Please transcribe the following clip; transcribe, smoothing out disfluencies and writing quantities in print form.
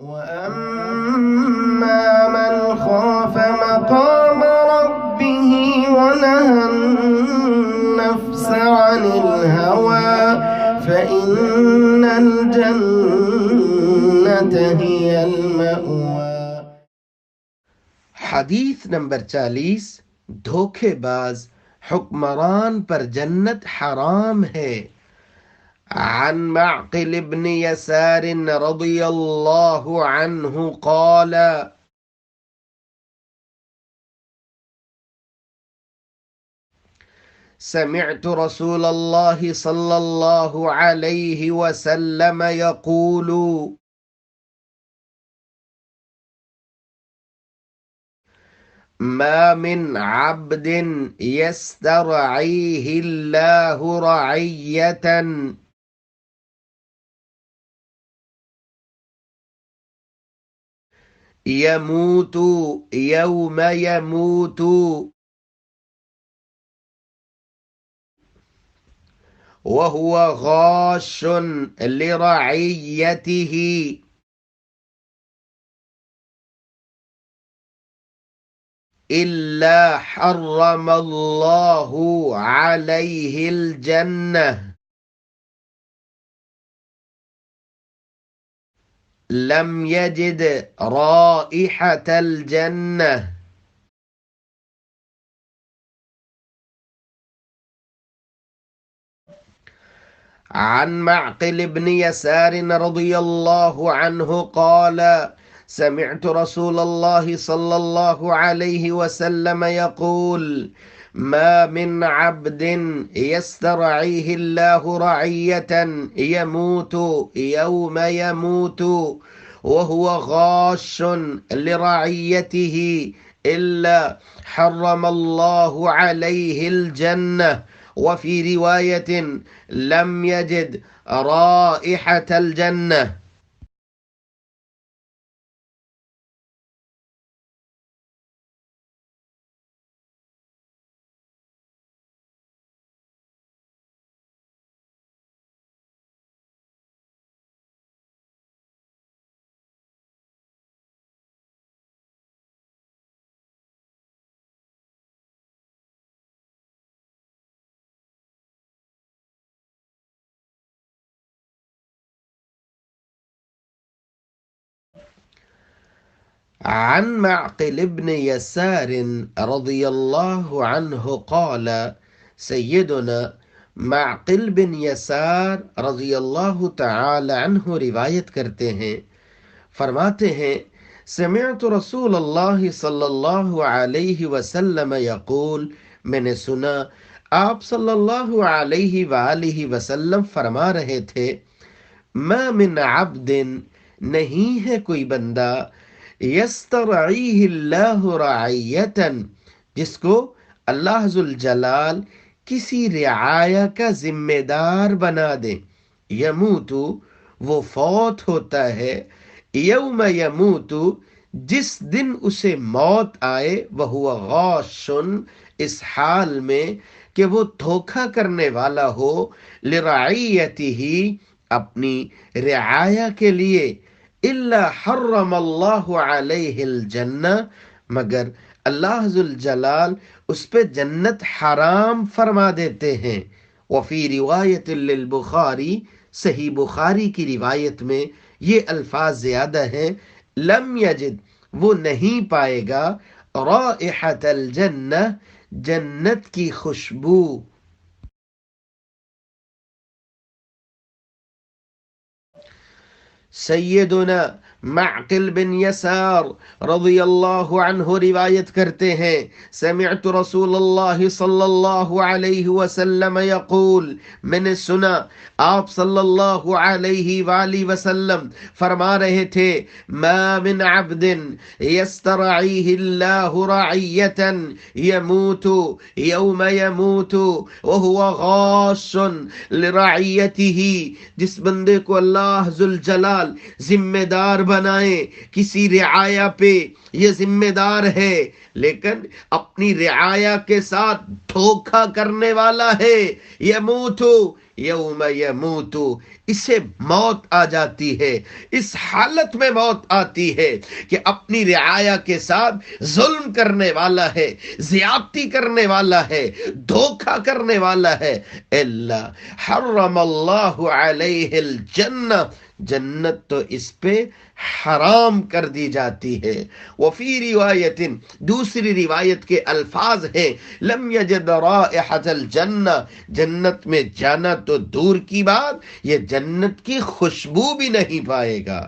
وَأَمَّا مَنْ خَافَ مَقَامَ رَبِّهِ وَنَهَى النَّفْسَ عَنِ الْهَوَى فَإِنَّ الْجَنَّةَ هِيَ الْمَأْوَى۔ حدیث نمبر 40، دھوکے باز حکمران پر جنت حرام ہے۔ عن معقل بن يسار رضی اللہ عنہ قال سمعت رسول اللہ صلی اللہ علیہ وسلم يقول ما من عبد يسترعيه الله رعية يموت يوم يموت وهو غاش لرعيته إلا حرم الله عليه الجنة لم يجد رائحة الجنة۔ عن معقل بن يسار رضي الله عنه قال سمعت رسول الله صلى الله عليه وسلم يقول ما من عبد يسترعيه الله رعية يموت يوم يموت وهو غاش لرعيته إلا حرم الله عليه الجنة، وفي رواية لم يجد رائحة الجنة۔ عن معقل بن يسار رضی اللہ عنہ قال سیدنا معقل بن یسار رضی اللہ تعالی عنہ روایت کرتے ہیں، فرماتے ہیں سمعت رسول اللہ صلی اللہ علیہ وسلم یقول، میں نے سنا آپ صلی اللہ علیہ وآلہ وسلم فرما رہے تھے ما من عبد، نہیں ہے کوئی بندہ یسترعیہ اللہ رعیتاً، جس کو اللہ ذوالجلال کسی رعایا کا ذمہ دار بنا دے، یموت وہ فوت ہوتا ہے، یوم یموت جس دن اسے موت آئے، وہو غاش اس حال میں کہ وہ دھوکہ کرنے والا ہو، لرعیتہ اپنی رعایا کے لیے، الا حرم اللہ علیہ الجنہ مگر اللہ ذوالجلال اس پہ جنت حرام فرما دیتے ہیں۔ وفی روایت للبخاری، صحیح بخاری کی روایت میں یہ الفاظ زیادہ ہیں، لم یجد وہ نہیں پائے گا رائحۃ الجنہ جنت کی خوشبو۔ سیدنا معقل بن یسار رضی اللہ عنہ روایت کرتے ہیں سمعت رسول اللہ صلی اللہ علیہ وسلم یقول، میں نے سنا آپ صلی اللہ علیہ وآلہ وسلم فرما رہے تھے ما من عبد یسترعیہ اللہ رعیتا یموت یوم یموت وہو غاش لرعیتہ، جس بندے کو اللہ ذوالجلال ذمہ دار بنائے کسی رعایا پہ، یہ ذمہ دار ہے لیکن اپنی رعایا کے ساتھ دھوکا کرنے والا ہے، یموت یوم یموت، اسے موت آ جاتی ہے، اس حالت میں موت آتی ہے کہ اپنی رعایا کے ساتھ ظلم کرنے والا ہے، زیادتی کرنے والا ہے، دھوکا کرنے والا ہے، الا حرم اللہ علیہ الجنہ، جنت تو اس پہ حرام کر دی جاتی ہے۔ وفی روایت، دوسری روایت کے الفاظ ہیں، لم یجد رائحۃ الجنہ، جنت میں جانا تو دور کی بات، یہ جنت کی خوشبو بھی نہیں پائے گا۔